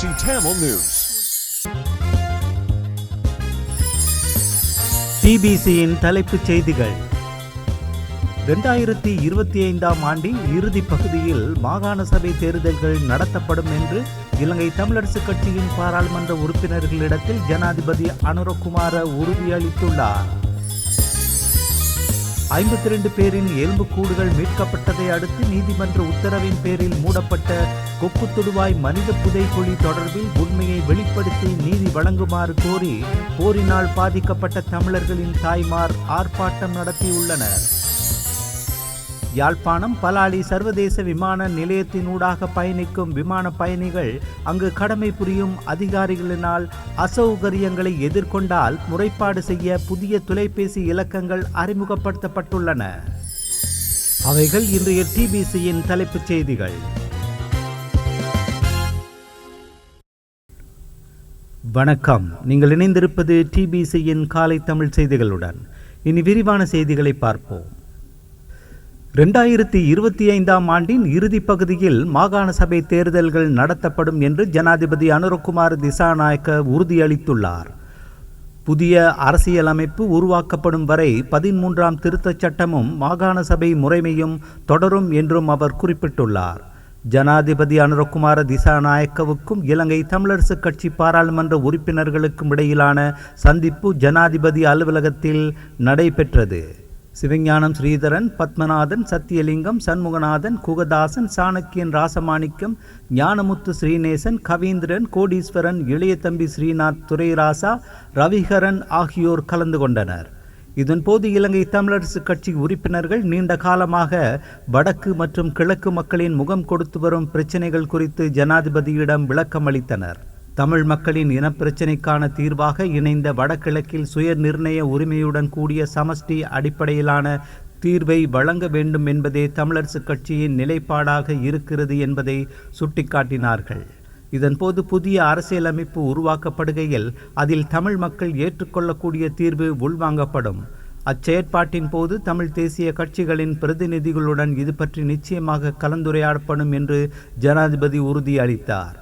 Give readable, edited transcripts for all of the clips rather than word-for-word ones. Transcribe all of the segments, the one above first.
Trichy Tamil News. டிபிசியின் தலைப்புச் செய்திகள். 2025ஆம் ஆண்டின் இறுதிப் பகுதியில் மாகாண சபை தேர்தல்கள் நடத்தப்படும் என்று இலங்கை தமிழரசுக் கட்சியின் பாராளுமன்ற உறுப்பினர்களிடத்தில் ஜனாதிபதி அனுரகுமார உறுதியளித்துள்ளார். 52 பேரின் எலும்புக்கூடுகள் மீட்கப்பட்டதை அடுத்து நீதிமன்ற உத்தரவின் பேரில் மூடப்பட்ட கொக்கு தொடுவாய் மனித புதைகுழி தொடர்பில் உண்மையை வெளிப்படுத்தி நீதி வழங்குமாறு கோரி போரினால் பாதிக்கப்பட்ட தமிழர்களின் தாய்மார் ஆர்ப்பாட்டம் நடத்தியுள்ளனர். யாழ்ப்பாணம் பலாலி சர்வதேச விமான நிலையத்தினூடாக பயணிக்கும் விமான பயணிகள் அங்கு கடமை புரியும் அதிகாரிகளினால் அசௌகரியங்களை எதிர்கொண்டால் முறைப்பாடு செய்ய புதிய தொலைபேசி இலக்கங்கள் அறிமுகப்படுத்தப்பட்டுள்ளன. அவைகள் இன்றைய டிபிசியின் தலைப்புச் செய்திகள். வணக்கம், நீங்கள் இணைந்திருப்பது டிபிசியின் காலை தமிழ் செய்திகளுடன். இனி விரிவான செய்திகளை பார்ப்போம். 2025ஆம் ஆண்டின் இறுதிப் பகுதியில் மாகாண சபை தேர்தல்கள் நடத்தப்படும் என்று ஜனாதிபதி அனுரகுமார திசாநாயக்க உறுதியளித்துள்ளார். புதிய அரசியலமைப்பு உருவாக்கப்படும் வரை 13ஆம் திருத்தச் சட்டமும் மாகாண சபை முறைமையும் தொடரும் என்றும் அவர் குறிப்பிட்டுள்ளார். ஜனாதிபதி அனுரகுமார திசாநாயக்கவுக்கும் இலங்கை தமிழரசுக் கட்சி பாராளுமன்ற உறுப்பினர்களுக்கும் இடையிலான சந்திப்பு ஜனாதிபதி அலுவலகத்தில் நடைபெற்றது. சிவஞானம் ஸ்ரீதரன், பத்மநாதன், சத்தியலிங்கம், சண்முகநாதன், குகதாசன், சாணக்கியன், ராசமாணிக்கம், ஞானமுத்து ஸ்ரீநேசன், கவீந்திரன், கோடீஸ்வரன், இளையதம்பி ஸ்ரீநாத், துரைராசா, ரவிகரன் ஆகியோர் கலந்து கொண்டனர். இதன்போது இலங்கை தமிழரசுக் கட்சி உறுப்பினர்கள் நீண்ட காலமாக வடக்கு மற்றும் கிழக்கு மக்களின் முகம் கொடுத்து வரும் பிரச்சினைகள் குறித்து ஜனாதிபதியிடம் விளக்கம் அளித்தனர். தமிழ் மக்களின் இனப்பிரச்சினைக்கான தீர்வாக இணைந்த வடகிழக்கில் சுய நிர்ணய உரிமையுடன் கூடிய சமஷ்டி அடிப்படையிலான தீர்வை வழங்க வேண்டும் என்பதே தமிழரசுக் கட்சியின் நிலைப்பாடாக இருக்கிறது என்பதை சுட்டிக்காட்டினார்கள். இதன்போது புதிய அரசியலமைப்பு உருவாக்கப்படுகையில் அதில் தமிழ் மக்கள் ஏற்றுக்கொள்ளக்கூடிய தீர்வு உள்வாங்கப்படும். அச்செயற்பாட்டின் போது தமிழ் தேசிய கட்சிகளின் பிரதிநிதிகளுடன் இது பற்றி நிச்சயமாக கலந்துரையாடப்படும் என்று ஜனாதிபதி உறுதியளித்தார்.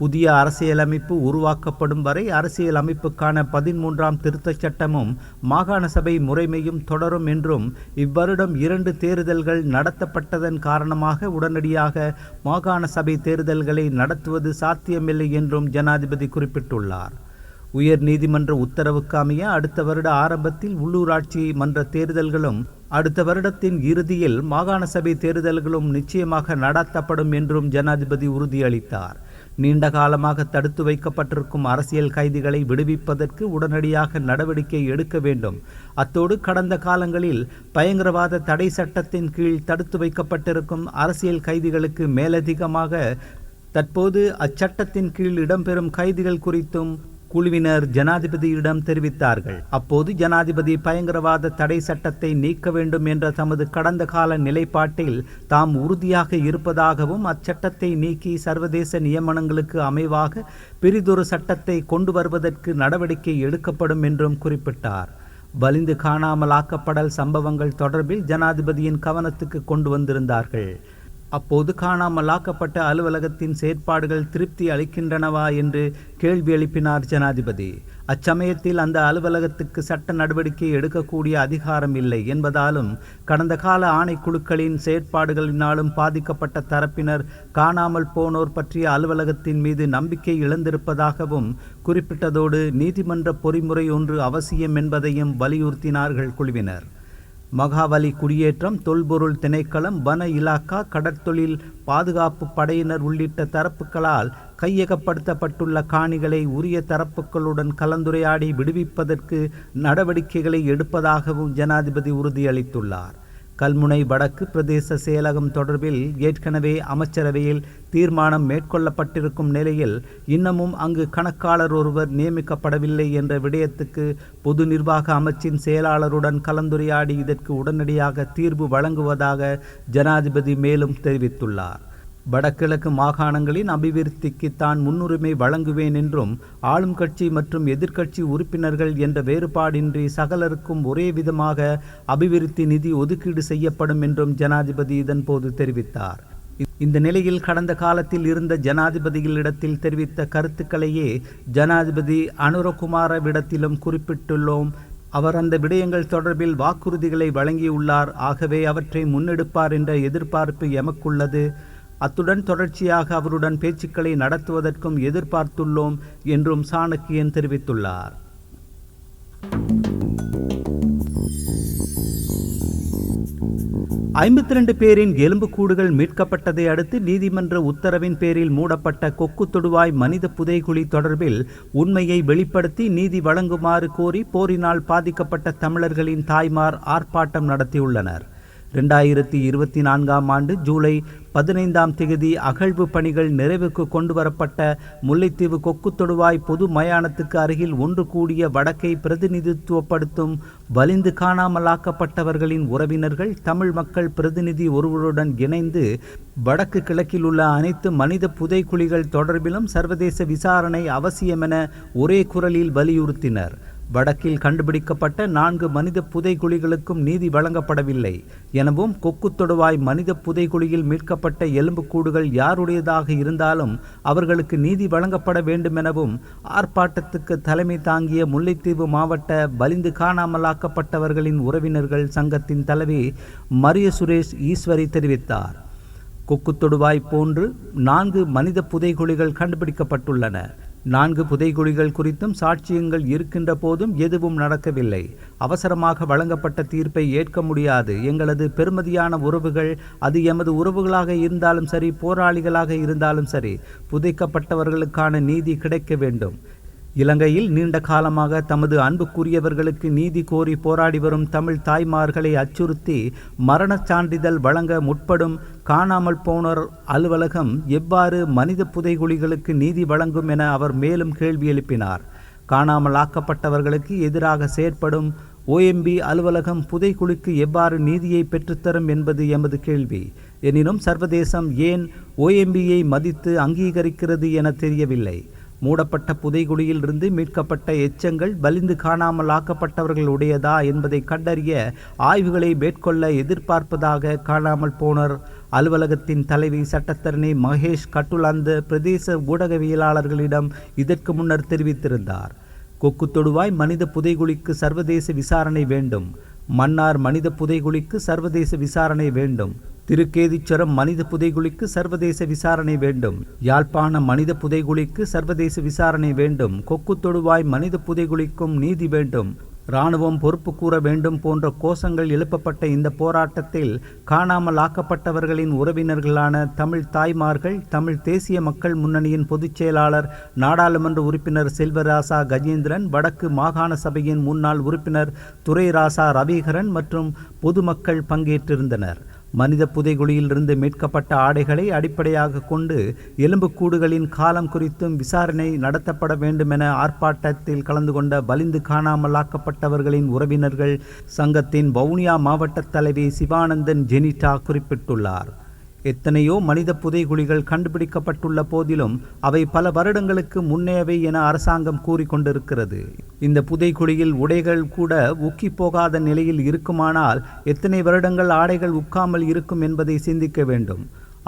புதிய அரசியலமைப்பு உருவாக்கப்படும் வரை அரசியல் அமைப்புக்கான 13ஆம் திருத்தச் சட்டமும் மாகாண சபை முறைமையும் தொடரும் என்றும் இவ்வருடம் 2 தேர்தல்கள் நடத்தப்பட்டதன் காரணமாக உடனடியாக மாகாண சபை தேர்தல்களை நடத்துவது சாத்தியமில்லை என்றும் ஜனாதிபதி குறிப்பிட்டுள்ளார். உயர் நீதிமன்ற உத்தரவுக்கு அமைய அடுத்த வருட ஆரம்பத்தில் உள்ளூராட்சி மன்ற தேர்தல்களும் அடுத்த வருடத்தின் இறுதியில் மாகாண சபை தேர்தல்களும் நிச்சயமாக நடத்தப்படும் என்றும் ஜனாதிபதி உறுதியளித்தார். நீண்ட காலமாக தடுத்து வைக்கப்பட்டிருக்கும் அரசியல் கைதிகளை விடுவிப்பதற்கு உடனடியாக நடவடிக்கை எடுக்க வேண்டும். அத்தோடு கடந்த காலங்களில் பயங்கரவாத தடை சட்டத்தின் கீழ் தடுத்து வைக்கப்பட்டிருக்கும் அரசியல் கைதிகளுக்கு மேலதிகமாக தற்போது அச்சட்டத்தின் கீழ் இடம்பெறும் கைதிகள் குறித்தும் குழுவினர் ஜனாதிபதியிடம் தெரிவித்தார்கள். அப்போது ஜனாதிபதி பயங்கரவாத தடை சட்டத்தை நீக்க வேண்டும் என்ற தமது கடந்த கால நிலைப்பாட்டில் தாம் உறுதியாக இருப்பதாகவும் அச்சட்டத்தை நீக்கி சர்வதேச நியமனங்களுக்கு அமைவாக பிரிதொரு சட்டத்தை கொண்டு வருவதற்கு நடவடிக்கை எடுக்கப்படும் என்றும் குறிப்பிட்டார். வலிந்து காணாமலாக்கப்படல் சம்பவங்கள் தொடர்பில் ஜனாதிபதியின் கவனத்துக்கு கொண்டு வந்திருந்தார்கள். அப்போது காணாமலாக்கப்பட்ட அலுவலகத்தின் செயற்பாடுகள் திருப்தி அளிக்கின்றனவா என்று கேள்வி எழுப்பினார் ஜனாதிபதி. அச்சமயத்தில் அந்த அலுவலகத்துக்கு சட்ட நடவடிக்கை எடுக்கக்கூடிய அதிகாரம் இல்லை என்பதாலும் கடந்த கால ஆணைக்குழுக்களின் செயற்பாடுகளினாலும் பாதிக்கப்பட்ட தரப்பினர் காணாமல் போனோர் பற்றிய அலுவலகத்தின் மீது நம்பிக்கை இழந்திருப்பதாகவும் குறிப்பிட்டதோடு நீதிமன்ற பொறிமுறை ஒன்று அவசியம் என்பதையும் வலியுறுத்தினார்கள் குழுவினர். மகாவலி குடியேற்றம், தொல்பொருள் திணைக்களம், வன இலாக்கா, கடற்தொழில் பாதுகாப்பு படையினர் உள்ளிட்ட தரப்புகளால் கையகப்படுத்தப்பட்டுள்ள காணிகளை உரிய தரப்புகளுடன் கலந்துரையாடி விடுவிப்பதற்கு நடவடிக்கைகளை எடுப்பதாகவும் ஜனாதிபதி உறுதியளித்துள்ளார். கல்முனை வடக்கு பிரதேச செயலகம் தொடர்பில் ஏற்கனவே அமைச்சரவையில் தீர்மானம் மேற்கொள்ளப்பட்டிருக்கும் நிலையில் இன்னமும் அங்கு கணக்காளர் ஒருவர் நியமிக்கப்படவில்லை என்ற விடயத்துக்கு பொது நிர்வாக அமைச்சின் செயலாளருடன் கலந்துரையாடி இதற்கு உடனடியாக தீர்வு வழங்குவதாக ஜனாதிபதி மேலும் தெரிவித்துள்ளார். வடகிழக்கு மாகாணங்களின் அபிவிருத்திக்கு தான் முன்னுரிமை வழங்குவேன் என்றும் ஆளும் கட்சி மற்றும் எதிர்க்கட்சி உறுப்பினர்கள் என்ற வேறுபாடின்றி சகலருக்கும் ஒரே விதமாக அபிவிருத்தி நிதி ஒதுக்கீடு செய்யப்படும் என்றும் ஜனாதிபதி இதன்போது தெரிவித்தார். இந்த நிலையில் கடந்த காலத்தில் இருந்த ஜனாதிபதிகளிடத்தில் தெரிவித்த கருத்துக்களையே ஜனாதிபதி அனுரகுமாரவிடத்திலும் குறிப்பிட்டுள்ளோம். அவர் அந்த விடயங்கள் தொடர்பில் வாக்குறுதிகளை வழங்கியுள்ளார். ஆகவே அவற்றை முன்னெடுப்பார் என்ற எதிர்பார்ப்பு எமக்குள்ளது. அத்துடன் தொடர்ச்சியாக அவருடன் பேச்சுக்களை நடத்துவதற்கும் எதிர்பார்த்துள்ளோம் என்றும் சாணக்கியன் தெரிவித்துள்ளார். 52 பேரின் எலும்புக்கூடுகள் மீட்கப்பட்டதை அடுத்து நீதிமன்ற உத்தரவின் பேரில் மூடப்பட்ட கொக்கு தொடுவாய் மனித புதைகுழி தொடர்பில் உண்மையை வெளிப்படுத்தி நீதி வழங்குமாறு கோரி போரினால் பாதிக்கப்பட்ட தமிழர்களின் தாய்மார் ஆர்ப்பாட்டம் நடத்தியுள்ளனர். 2024 ஆண்டு ஜூலை 15 அகழ்வு பணிகள் நிறைவுக்கு கொண்டுவரப்பட்ட முல்லைத்தீவு கொக்கு தொடுவாய் பொது மயானத்துக்கு அருகில் ஒன்று கூடிய வடக்கை பிரதிநிதித்துவப்படுத்தும் வலிந்து காணாமலாக்கப்பட்டவர்களின் உறவினர்கள் தமிழ் மக்கள் பிரதிநிதி ஒருவருடன் இணைந்து வடக்கு கிழக்கில் உள்ள அனைத்து மனித புதைக்குழிகள் தொடர்பிலும் சர்வதேச விசாரணை அவசியமென ஒரே குரலில் வலியுறுத்தினர். வடக்கில் கண்டுபிடிக்கப்பட்ட 4 மனித புதைகுழிகளுக்கும் நீதி வழங்கப்படவில்லை எனவும் கொக்கு தொடுவாய் மனித புதைகுழியில் மீட்கப்பட்ட எலும்புக்கூடுகள் யாருடையதாக இருந்தாலும் அவர்களுக்கு நீதி வழங்கப்பட வேண்டுமெனவும் ஆர்ப்பாட்டத்துக்கு தலைமை தாங்கிய முல்லைத்தீவு மாவட்ட வலிந்து காணாமலாக்கப்பட்டவர்களின் உறவினர்கள் சங்கத்தின் தலைவி மரிய சுரேஷ் ஈஸ்வரி தெரிவித்தார். கொக்கு தொடுவாய் போன்று 4 மனித புதைகுழிகள் கண்டுபிடிக்கப்பட்டுள்ளன. 4 புதைகுழிகள் குறித்தும் சாட்சியங்கள் இருக்கின்ற போதும் எதுவும் நடக்கவில்லை. அவசரமாக வழங்கப்பட்ட தீர்ப்பை ஏற்க முடியாது. எங்களது பெருமதியான உறவுகள், அது எமது உறவுகளாக இருந்தாலும் சரி, போராளிகளாக இருந்தாலும் சரி, புதைக்கப்பட்டவர்களுக்கான நீதி கிடைக்க வேண்டும். இலங்கையில் நீண்ட காலமாக தமது அன்புக்குரியவர்களுக்கு நீதி கோரி போராடி வரும் தமிழ் தாய்மார்களை அச்சுறுத்தி மரணச் சான்றிதழ் வழங்க முற்படும் காணாமல் போனோர் அலுவலகம் எவ்வாறு மனித புதைகுழிகளுக்கு நீதி வழங்கும் என அவர் மேலும் கேள்வி எழுப்பினார். காணாமல் ஆக்கப்பட்டவர்களுக்கு எதிராக செயற்படும் OMB அலுவலகம் புதைகுழிக்கு எவ்வாறு நீதியை பெற்றுத்தரும் என்பது எமது கேள்வி. எனினும் சர்வதேசம் ஏன் OMBயை மதித்து அங்கீகரிக்கிறது என தெரியவில்லை. மூடப்பட்ட புதைகுழியில் இருந்து மீட்கப்பட்ட எச்சங்கள் வலிந்து காணாமல் ஆக்கப்பட்டவர்களுடையதா என்பதை கண்டறிய ஆய்வுகளை மேற்கொள்ள எதிர்பார்ப்பதாக காணாமல் போனோர் அலுவலகத்தின் தலைவி சட்டத்தரணி மகேஷ் கட்டுலாந்த பிரதேச ஊடகவியலாளர்களிடம் இதற்கு முன்னர் தெரிவித்திருந்தார். கொக்கு தொடுவாய் மனித புதைகுழிக்கு சர்வதேச விசாரணை வேண்டும். மன்னார் மனித புதைகுழிக்கு சர்வதேச விசாரணை வேண்டும். திருக்கேதீச்சரம் மனித புதைகுழிக்கு சர்வதேச விசாரணை வேண்டும். யாழ்ப்பாண மனித புதைகுழிக்கு சர்வதேச விசாரணை வேண்டும். கொக்கு தொடுவாய் மனித புதைகுழிக்கும் நீதி வேண்டும். இராணுவம் பொறுப்பு கூற வேண்டும் போன்ற கோஷங்கள் எழுப்பப்பட்ட இந்த போராட்டத்தில் காணாமல் ஆக்கப்பட்டவர்களின் உறவினர்களான தமிழ் தாய்மார்கள், தமிழ் தேசிய மக்கள் முன்னணியின் பொதுச் செயலாளர் நாடாளுமன்ற உறுப்பினர் செல்வராசா கஜேந்திரன், வடக்கு மாகாண சபையின் முன்னாள் உறுப்பினர் துரைராசா ரவிகரன் மற்றும் பொதுமக்கள் பங்கேற்றிருந்தனர். மனித புதைகுழியில் இருந்து மீட்கப்பட்ட ஆடைகளை அடிப்படையாக கொண்டு எலும்புக்கூடுகளின் காலம் குறித்தும் விசாரணை நடத்தப்பட வேண்டுமென ஆர்ப்பாட்டத்தில் கலந்து கொண்ட வலிந்து காணாமலாக்கப்பட்டவர்களின் உறவினர்கள் சங்கத்தின் வவுனியா மாவட்ட தலைவி சிவானந்தன் ஜெனிட்டா குறிப்பிட்டுள்ளார். எத்தனையோ மனித புதைகுழிகள் கண்டுபிடிக்கப்பட்டுள்ள போதிலும் அவை பல வருடங்களுக்கு முன்னேவை என அரசாங்கம் கூறிக்கொண்டிருக்கிறது. இந்த புதைகுழியில் உடைகள் கூட உக்கி போகாத நிலையில் இருக்குமானால் எத்தனை வருடங்கள் ஆடைகள் உக்காமல் இருக்கும் என்பதை சிந்திக்க வேண்டும்.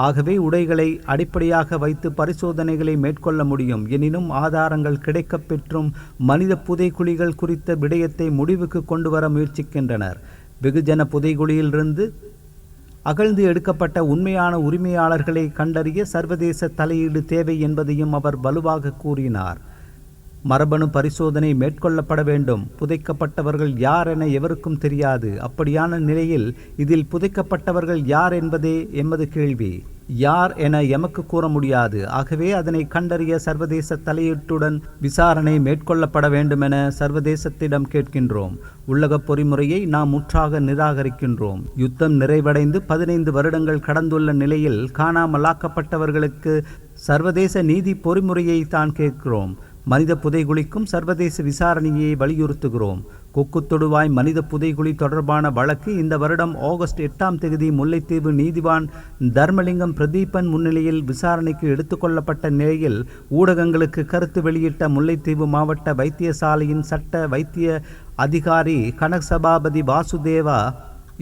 ஆகவே உடைகளை அடிப்படையாக வைத்து பரிசோதனைகளை மேற்கொள்ள முடியும். எனினும் ஆதாரங்கள் கிடைக்கப்பெற்றும் மனித புதைகுழிகள் குறித்த விடயத்தை முடிவுக்கு கொண்டு வர முயற்சிக்கின்றனர். வெகுஜன புதைகுழியிலிருந்து அகழ்ந்து எடுக்கப்பட்ட உண்மையான உரிமையாளர்களை கண்டறிய சர்வதேச தலையீடு தேவை என்பதையும் அவர் வலுவாக கூறினார். மரபணு பரிசோதனை மேற்கொள்ளப்பட வேண்டும். புதைக்கப்பட்டவர்கள் யார் என எவருக்கும் தெரியாது. அப்படியான நிலையில் இதில் புதைக்கப்பட்டவர்கள் யார் என்பதே எமது கேள்வி. யார் என எமக்கு கூற முடியாது. ஆகவே அதனை கண்டறிய சர்வதேச தலையீட்டுடன் விசாரணை மேற்கொள்ளப்பட வேண்டுமென சர்வதேசத்திடம் கேட்கின்றோம். உள்ளக பொறிமுறையை நாம் முற்றாக நிராகரிக்கின்றோம். யுத்தம் நிறைவடைந்து 15 வருடங்கள் கடந்துள்ள நிலையில் காணாமலாக்கப்பட்டவர்களுக்கு சர்வதேச நீதி பொறிமுறையை தான் கேட்கிறோம். மனித புதைகுழிக்கும் சர்வதேச விசாரணையை வலியுறுத்துகிறோம். கொக்கு தொடுவாய் மனித புதைகுழி தொடர்பான வழக்கு இந்த வருடம் ஆகஸ்ட் 8 முல்லைத்தீவு நீதிவான் தர்மலிங்கம் பிரதீபன் முன்னிலையில் விசாரணைக்கு எடுத்துக்கொள்ளப்பட்ட நிலையில் ஊடகங்களுக்கு கருத்து வெளியிட்ட முல்லைத்தீவு மாவட்ட வைத்தியசாலையின் சட்ட வைத்திய அதிகாரி கனகசபாபதி வாசுதேவா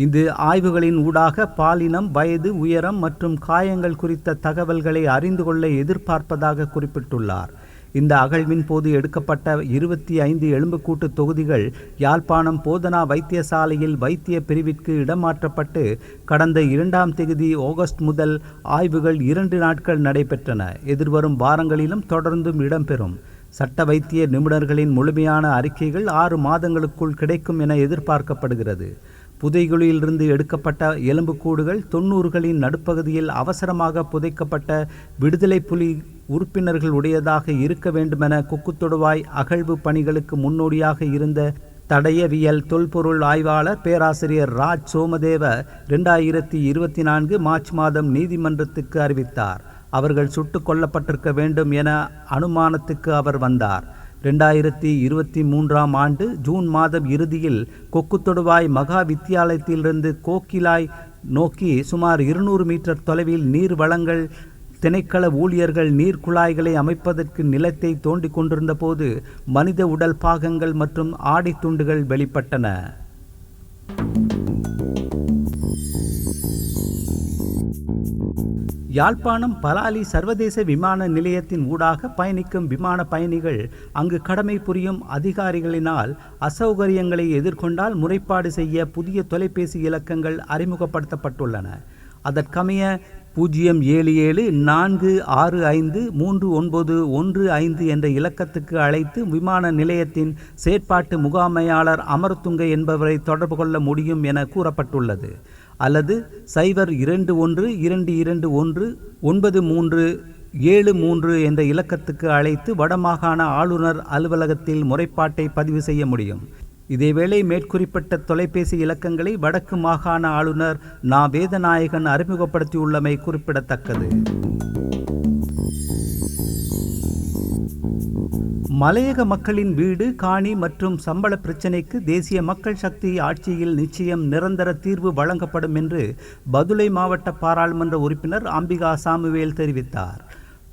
இந்த ஆய்வுகளின் ஊடாக பாலினம், வயது, உயரம் மற்றும் காயங்கள் குறித்த தகவல்களை அறிந்து கொள்ள எதிர்பார்ப்பதாக குறிப்பிட்டுள்ளார். இந்த அகழ்வின் போது எடுக்கப்பட்ட 25 எலும்புக்கூட்டு தொகுதிகள் யாழ்ப்பாணம் போதனா வைத்தியசாலையில் வைத்திய பிரிவிற்கு இடமாற்றப்பட்டு கடந்த 2ஆம் தேதி ஆகஸ்ட் முதல் ஆய்வுகள் 2 நாட்கள் நடைபெற்றன. எதிர்வரும் வாரங்களிலும் தொடர்ந்தும் இடம்பெறும். சட்ட வைத்திய நிபுணர்களின் முழுமையான அறிக்கைகள் 6 மாதங்களுக்குள் கிடைக்கும் என எதிர்பார்க்கப்படுகிறது. புதைகுழியிலிருந்து எடுக்கப்பட்ட எலும்புக்கூடுகள் 90களின் நடுப்பகுதியில் அவசரமாக புதைக்கப்பட்ட விடுதலை புலி உறுப்பினர்கள் உடையதாக இருக்க வேண்டுமென கொக்குத்தொடுவாய் அகழ்வு பணிகளுக்கு முன்னோடியாக இருந்த தடயவியல் தொல்பொருள் ஆய்வாளர் பேராசிரியர் ராஜ் சோமதேவ 2024 மார்ச் மாதம் நீதிமன்றத்துக்கு அறிவித்தார். அவர்கள் சுட்டுக் கொல்லப்பட்டிருக்க வேண்டும் என அனுமானத்துக்கு அவர் வந்தார். 2023ஆம் ஆண்டு ஜூன் மாதம் இறுதியில் கொக்குத்தொடுவாய் மகா வித்தியாலயத்திலிருந்து கோக்கிலாய் நோக்கி சுமார் 200 மீட்டர் தொலைவில் நீர் வளங்கள் திணைக்கள ஊழியர்கள் நீர் குழாய்களை அமைப்பதற்கு நிலத்தை தோண்டி கொண்டிருந்த போது மனித உடல் பாகங்கள் மற்றும் ஆடை துண்டுகள் வெளிப்பட்டன. யாழ்ப்பாணம் பலாலி சர்வதேச விமான நிலையத்தின் ஊடாக பயணிக்கும் விமான பயணிகள் அங்கு கடமை புரியும் அதிகாரிகளினால் அசௌகரியங்களை எதிர்கொண்டால் முறைப்பாடு செய்ய புதிய தொலைபேசி இலக்கங்கள் அறிமுகப்படுத்தப்பட்டுள்ளன. அதற்கமைய 077-465-3915 என்ற இலக்கத்துக்கு அழைத்து விமான நிலையத்தின் செயற்பாட்டு முகாமையாளர் அமர்துங்க என்பவரை தொடர்பு கொள்ள முடியும் என கூறப்பட்டுள்ளது. அல்லது 0212219373 என்ற இலக்கத்துக்கு அழைத்து வடமாகாண ஆளுநர் அலுவலகத்தில் முறைப்பாட்டை பதிவு செய்ய முடியும். இதேவேளை மேற்குறிப்பிட்ட தொலைபேசி இலக்கங்களை வடக்கு மாகாண ஆளுநர் நா. வேதநாயகன் அறிமுகப்படுத்தியுள்ளமை குறிப்பிடத்தக்கது. மலையக மக்களின் வீடு, காணி மற்றும் சம்பள பிரச்சினைக்கு தேசிய மக்கள் சக்தி ஆட்சியில் நிச்சயம் நிரந்தர தீர்வு வழங்கப்படும் என்று பதுளை மாவட்ட பாராளுமன்ற உறுப்பினர் அம்பிகா சாமுவேல் தெரிவித்தார்.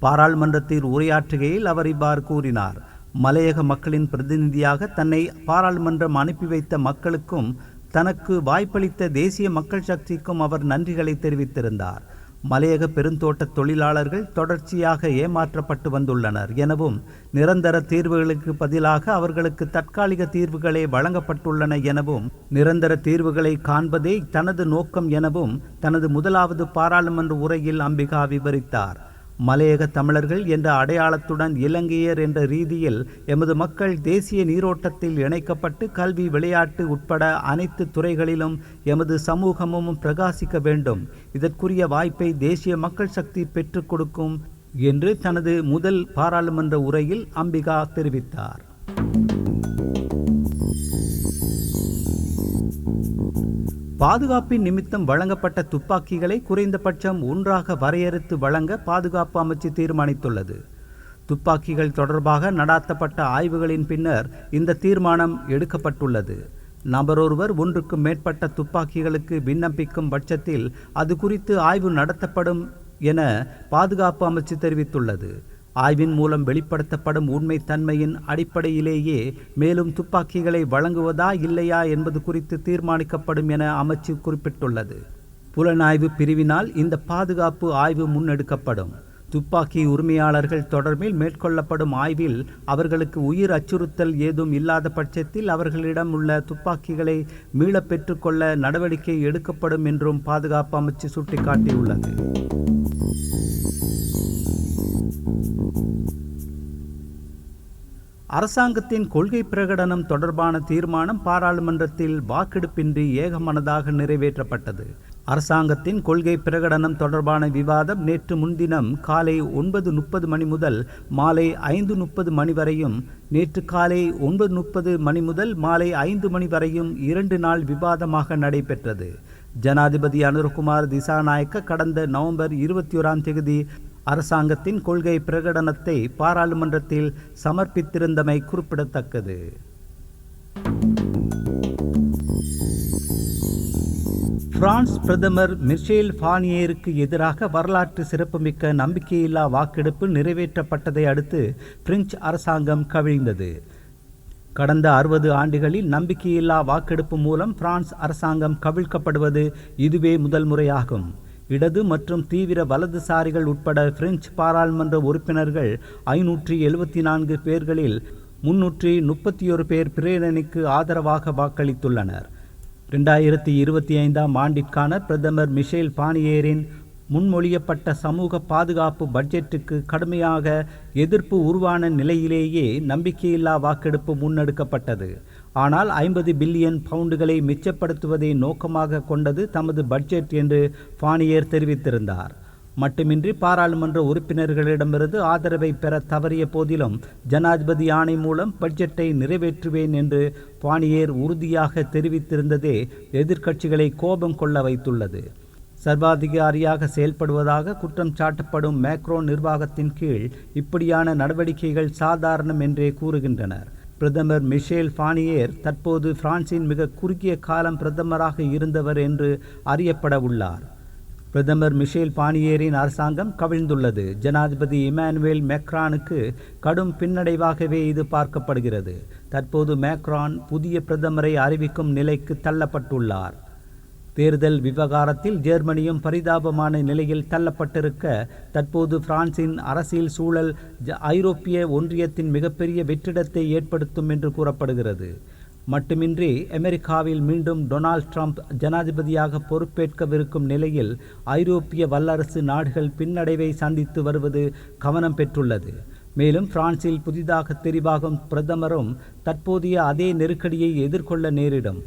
பாராளுமன்றத்தில் உரையாற்றுகையில் அவர் இவ்வாறு கூறினார். மலையக மக்களின் பிரதிநிதியாக தன்னை பாராளுமன்றம் அனுப்பி வைத்த மக்களுக்கும் தனக்கு வாய்ப்பளித்த தேசிய மக்கள் சக்திக்கும் அவர் நன்றிகளை தெரிவித்திருந்தார். மலையக பெருந்தோட்ட தொழிலாளர்கள் தொடர்ச்சியாக ஏமாற்றப்பட்டு வந்துள்ளனர் எனவும் நிரந்தர தீர்வுகளுக்கு பதிலாக அவர்களுக்கு தற்காலிக தீர்வுகளே வழங்கப்பட்டுள்ளன எனவும் நிரந்தர தீர்வுகளை காண்பதே தனது நோக்கம் எனவும் தனது முதலாவது பாராளுமன்ற உரையில் அம்பிகா விவரித்தார். மலையக தமிழர்கள் என்ற அடையாளத்துடன் இலங்கையர் என்ற ரீதியில் எமது மக்கள் தேசிய நீரோட்டத்தில் இணைக்கப்பட்டு கல்வி, விளையாட்டு உட்பட அனைத்து துறைகளிலும் எமது சமூகமும் பிரகாசிக்க வேண்டும். இதற்குரிய வாய்ப்பை தேசிய மக்கள் சக்தி பெற்றுக் கொடுக்கும் என்று தனது முதல் பாராளுமன்ற உரையில் அம்பிகா தெரிவித்தார். பாதுகாப்பின் நிமித்தம் வழங்கப்பட்ட துப்பாக்கிகளை குறைந்தபட்சம் 1ஆக வரையறுத்து வழங்க பாதுகாப்பு அமைச்சு தீர்மானித்துள்ளது. துப்பாக்கிகள் தொடர்பாக நடாத்தப்பட்ட ஆய்வுகளின் பின்னர் இந்த தீர்மானம் எடுக்கப்பட்டுள்ளது. நபரொருவர் 1க்கு மேற்பட்ட துப்பாக்கிகளுக்கு விண்ணப்பிக்கும் பட்சத்தில் அது குறித்து ஆய்வு நடத்தப்படும் என பாதுகாப்பு அமைச்சு தெரிவித்துள்ளது. ஆய்வின் மூலம் வெளிப்படுத்தப்படும் உண்மை தன்மையின் அடிப்படையிலேயே மேலும் துப்பாக்கிகளை வழங்குவதா இல்லையா என்பது குறித்து தீர்மானிக்கப்படும் என அமைச்சு குறிப்பிட்டுள்ளது. புலனாய்வு பிரிவினால் இந்த பாதுகாப்பு ஆய்வு முன்னெடுக்கப்படும். துப்பாக்கி உரிமையாளர்கள் தொடர்பில் மேற்கொள்ளப்படும் ஆய்வில் அவர்களுக்கு உயிர் அச்சுறுத்தல் ஏதும் இல்லாத பட்சத்தில் அவர்களிடம் உள்ள துப்பாக்கிகளை மீள பெற்றுக்கொள்ள நடவடிக்கை எடுக்கப்படும் என்றும் பாதுகாப்பு அமைச்சு சுட்டிக்காட்டியுள்ளது. அரசாங்கத்தின் கொள்கை பிரகடனம் தொடர்பான தீர்மானம் பாராளுமன்றத்தில் வாக்கெடுப்பின்றி ஏகமனதாக நிறைவேற்றப்பட்டது. அரசாங்கத்தின் கொள்கை பிரகடனம் தொடர்பான விவாதம் நேற்று முன்தினம் காலை 9:30 மணி முதல் மாலை 5:30 மணி வரையும், நேற்று காலை 9:30 மணி முதல் மாலை 5 மணி வரையும் 2 நாள் விவாதமாக நடைபெற்றது. ஜனாதிபதி அனுரகுமார் திசாநாயக்க கடந்த நவம்பர் 21ஆம் தேதி அரசாங்கத்தின் கொள்கை பிரகடனத்தை பாராளுமன்றத்தில் சமர்ப்பித்திருந்தமை குறிப்பிடத்தக்கது. பிரான்ஸ் பிரதமர் மிஷேல் பார்னியருக்கு எதிராக வரலாற்று சிறப்புமிக்க நம்பிக்கையில்லா வாக்கெடுப்பு நிறைவேற்றப்பட்டதை அடுத்து பிரெஞ்சு அரசாங்கம் கவிழ்ந்தது. கடந்த 60 ஆண்டுகளில் நம்பிக்கையில்லா வாக்கெடுப்பு மூலம் பிரான்ஸ் அரசாங்கம் கவிழ்க்கப்படுவது இதுவே முதல் முறையாகும். இடது மற்றும் தீவிர வலதுசாரிகள் உட்பட பிரெஞ்சு பாராளுமன்ற உறுப்பினர்கள் 574 பேர்களில் 331 பேர் பிரேரணைக்கு ஆதரவாக வாக்களித்துள்ளனர். 2025ஆம் ஆண்டிற்கான பிரதமர் மிஷேல் பானியேரின் முன்மொழியப்பட்ட சமூக பாதுகாப்பு பட்ஜெட்டுக்கு கடுமையாக எதிர்ப்பு உருவான நிலையிலேயே நம்பிக்கையில்லா வாக்கெடுப்பு முன்னெடுக்கப்பட்டது. ஆனால் 50 பில்லியன் பவுண்டுகளை மிச்சப்படுத்துவதை நோக்கமாக கொண்டது தமது பட்ஜெட் என்று பானியேர் தெரிவித்திருந்தார். மட்டுமின்றி பாராளுமன்ற உறுப்பினர்களிடமிருந்து ஆதரவை பெற தவறிய போதிலும் ஜனாதிபதி ஆணை மூலம் பட்ஜெட்டை நிறைவேற்றுவேன் என்று பானியேர் உறுதியாக தெரிவித்திருந்ததே எதிர்க்கட்சிகளை கோபம் கொள்ள வைத்துள்ளது. சர்வாதிகாரியாக செயல்படுவதாக குற்றம் சாட்டப்படும் மேக்ரோன் நிர்வாகத்தின் கீழ் இப்படியான நடவடிக்கைகள் சாதாரணம் என்றே கூறுகின்றனர். பிரதமர் மிஷேல் பானியேர் தற்போது பிரான்சின் மிக குறுகிய காலம் பிரதமராக இருந்தவர் என்று அறியப்பட உள்ளார். பிரதமர் மிஷேல் பானியேரின் அரசாங்கம் கவிழ்ந்துள்ளது. ஜனாதிபதி இமானுவேல் மேக்ரானுக்கு கடும் பின்னடைவாகவே இது பார்க்கப்படுகிறது. தற்போது மேக்ரான் புதிய பிரதமரை அறிவிக்கும் நிலைக்கு தள்ளப்பட்டுள்ளார். தேர்தல் விவகாரத்தில் ஜெர்மனியும் பரிதாபமான நிலையில் தள்ளப்பட்டிருக்க தற்போது பிரான்சின் அரசியல் சூழல் ஐரோப்பிய ஒன்றியத்தின் மிகப்பெரிய வெற்றிடத்தை ஏற்படுத்தும் என்று கூறப்படுகிறது. மட்டுமின்றி அமெரிக்காவில் மீண்டும் டொனால்ட் ட்ரம்ப் ஜனாதிபதியாக பொறுப்பேற்கவிருக்கும் நிலையில் ஐரோப்பிய வல்லரசு நாடுகள் பின்னடைவை சந்தித்து வருவது கவனம் பெற்றுள்ளது. மேலும் பிரான்சில் புதிதாக தெரிவாகும் பிரதமரும் தற்போதைய அதே நெருக்கடியை எதிர்கொள்ள நேரிடும்.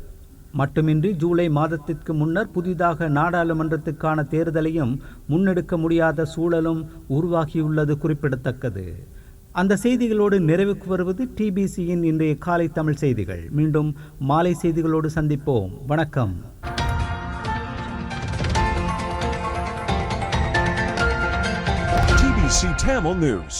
மட்டுமின்றி ஜூலை மாதத்திற்கு முன்னர் புதிதாக நாடாளுமன்றத்துக்கான தேர்தலையும் முன்னெடுக்க முடியாத சூழலும் உருவாகியுள்ளது குறிப்பிடத்தக்கது. அந்த செய்திகளோடு நிறைவுக்கு வருவது டிபிசியின் இன்றைய காலை தமிழ் செய்திகள். மீண்டும் மாலை செய்திகளோடு சந்திப்போம். வணக்கம். TBC Tamil News.